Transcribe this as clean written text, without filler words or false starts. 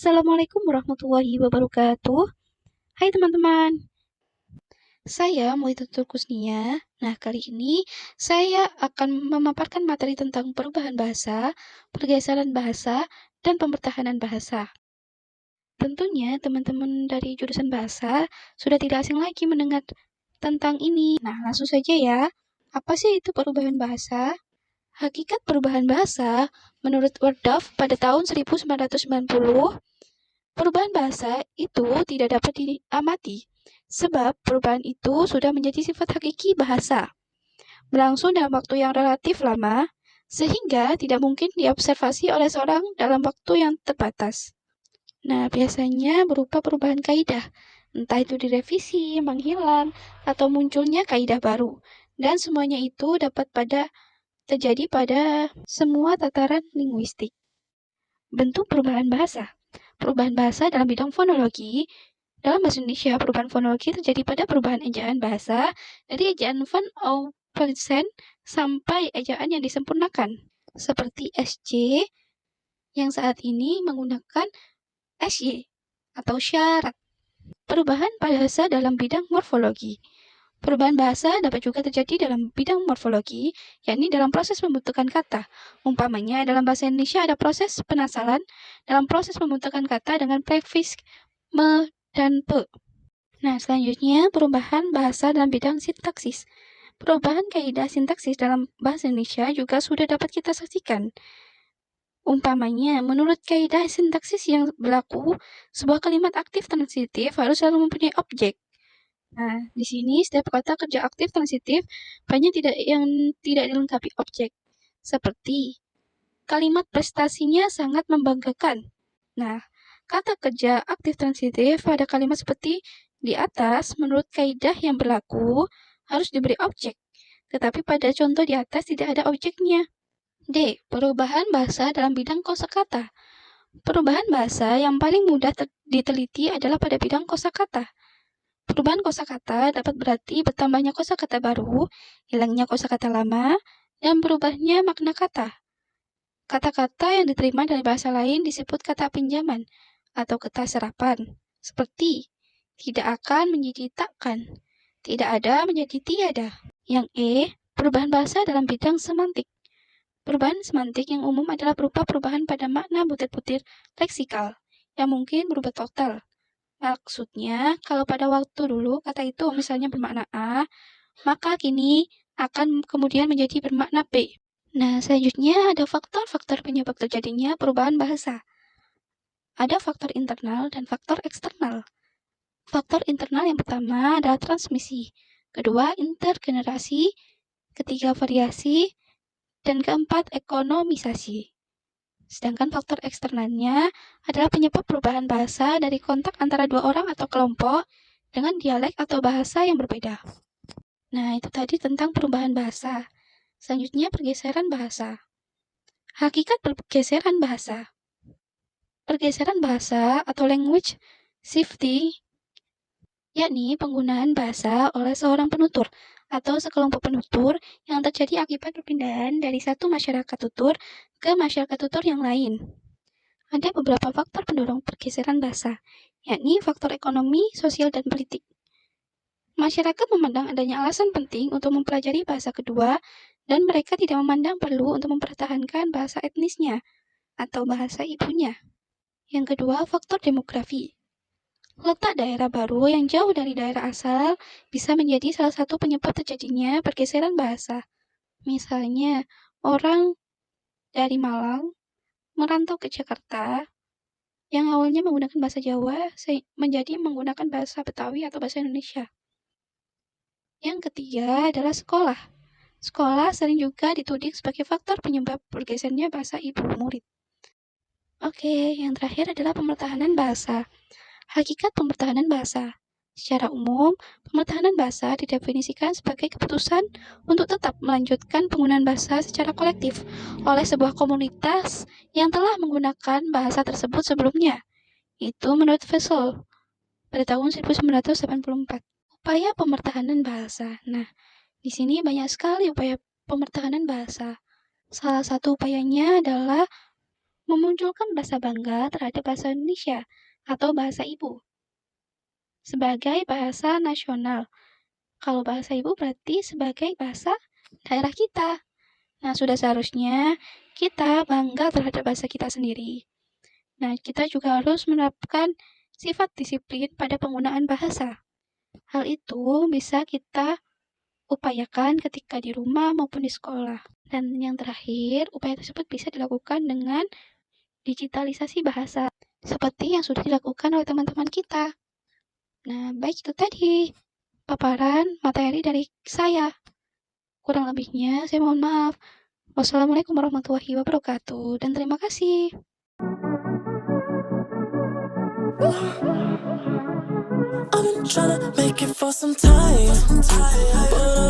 Assalamualaikum warahmatullahi wabarakatuh. Hai teman-teman, saya Muidatul Kusnia. Nah, kali ini saya akan memaparkan materi tentang perubahan bahasa, pergeseran bahasa, dan pemertahanan bahasa. Tentunya teman-teman dari jurusan bahasa sudah tidak asing lagi mendengar tentang ini. Nah, langsung saja ya. Apa sih itu perubahan bahasa? Hakikat perubahan bahasa menurut Wordorf pada tahun 1990, perubahan bahasa itu tidak dapat diamati, sebab perubahan itu sudah menjadi sifat hakiki bahasa, berlangsung dalam waktu yang relatif lama, sehingga tidak mungkin diobservasi oleh seorang dalam waktu yang terbatas. Nah, biasanya berupa perubahan kaidah, entah itu direvisi, menghilang, atau munculnya kaidah baru, dan semuanya itu dapat terjadi pada semua tataran linguistik. Bentuk perubahan bahasa. Perubahan bahasa dalam bidang fonologi. Dalam bahasa Indonesia, perubahan fonologi terjadi pada perubahan ejaan bahasa dari ejaan van Oppersen sampai ejaan yang disempurnakan, seperti SJ yang saat ini menggunakan SY atau syarat. Perubahan bahasa dalam bidang morfologi. Perubahan bahasa dapat juga terjadi dalam bidang morfologi, yakni dalam proses pembentukan kata. Umpamanya, dalam bahasa Indonesia ada proses penasalan dalam proses pembentukan kata dengan prefiks me dan pe. Nah, selanjutnya perubahan bahasa dalam bidang sintaksis. Perubahan kaidah sintaksis dalam bahasa Indonesia juga sudah dapat kita saksikan. Umpamanya, menurut kaidah sintaksis yang berlaku, sebuah kalimat aktif transitif harus selalu mempunyai objek. Nah, di sini setiap kata kerja aktif transitif banyak yang tidak dilengkapi objek. Seperti kalimat prestasinya sangat membanggakan. Nah, kata kerja aktif transitif pada kalimat seperti di atas menurut kaidah yang berlaku harus diberi objek. Tetapi pada contoh di atas tidak ada objeknya. D. Perubahan bahasa dalam bidang kosakata. Perubahan bahasa yang paling mudah diteliti adalah pada bidang kosakata. Perubahan kosakata dapat berarti bertambahnya kosakata baru, hilangnya kosakata lama, dan berubahnya makna kata. Kata-kata yang diterima dari bahasa lain disebut kata pinjaman atau kata serapan, seperti tidak akan menjadi takkan, tidak ada menjadi tiada. Yang E, perubahan bahasa dalam bidang semantik. Perubahan semantik yang umum adalah berupa perubahan pada makna butir-butir leksikal, yang mungkin berubah total. Maksudnya, kalau pada waktu dulu kata itu misalnya bermakna A, maka kini akan kemudian menjadi bermakna B. Nah, selanjutnya ada faktor-faktor penyebab terjadinya perubahan bahasa. Ada faktor internal dan faktor eksternal. Faktor internal yang pertama adalah transmisi, kedua intergenerasi, ketiga variasi, dan keempat ekonomisasi. Sedangkan faktor eksternalnya adalah penyebab perubahan bahasa dari kontak antara dua orang atau kelompok dengan dialek atau bahasa yang berbeda. Nah, itu tadi tentang perubahan bahasa. Selanjutnya, pergeseran bahasa. Hakikat pergeseran bahasa. Pergeseran bahasa atau language shifting, yakni penggunaan bahasa oleh seorang penutur atau sekelompok penutur yang terjadi akibat perpindahan dari satu masyarakat tutur ke masyarakat tutur yang lain. Ada beberapa faktor pendorong pergeseran bahasa, yakni faktor ekonomi, sosial, dan politik. Masyarakat memandang adanya alasan penting untuk mempelajari bahasa kedua, dan mereka tidak memandang perlu untuk mempertahankan bahasa etnisnya atau bahasa ibunya. Yang kedua, faktor demografi. Letak daerah baru yang jauh dari daerah asal bisa menjadi salah satu penyebab terjadinya pergeseran bahasa. Misalnya, orang dari Malang merantau ke Jakarta yang awalnya menggunakan bahasa Jawa menjadi menggunakan bahasa Betawi atau bahasa Indonesia. Yang ketiga adalah sekolah. Sekolah sering juga dituding sebagai faktor penyebab bergesernya bahasa ibu murid. Oke, yang terakhir adalah pemertahanan bahasa. Hakikat pemertahanan bahasa. Secara umum, pemertahanan bahasa didefinisikan sebagai keputusan untuk tetap melanjutkan penggunaan bahasa secara kolektif oleh sebuah komunitas yang telah menggunakan bahasa tersebut sebelumnya. Itu menurut Vessel pada tahun 1984. Upaya pemertahanan bahasa. Nah, di sini banyak sekali upaya pemertahanan bahasa. Salah satu upayanya adalah memunculkan rasa bangga terhadap bahasa Indonesia atau bahasa ibu sebagai bahasa nasional. Kalau bahasa ibu berarti sebagai bahasa daerah kita. Nah, sudah seharusnya kita bangga terhadap bahasa kita sendiri. Nah, kita juga harus menerapkan sifat disiplin pada penggunaan bahasa. Hal itu bisa kita upayakan ketika di rumah maupun di sekolah. Dan yang terakhir, upaya tersebut bisa dilakukan dengan digitalisasi bahasa, seperti yang sudah dilakukan oleh teman-teman kita. Nah, baik itu tadi paparan materi dari saya. Kurang lebihnya, saya mohon maaf. Wassalamualaikum warahmatullahi wabarakatuh, dan terima kasih. I've been trying to make it for some time, but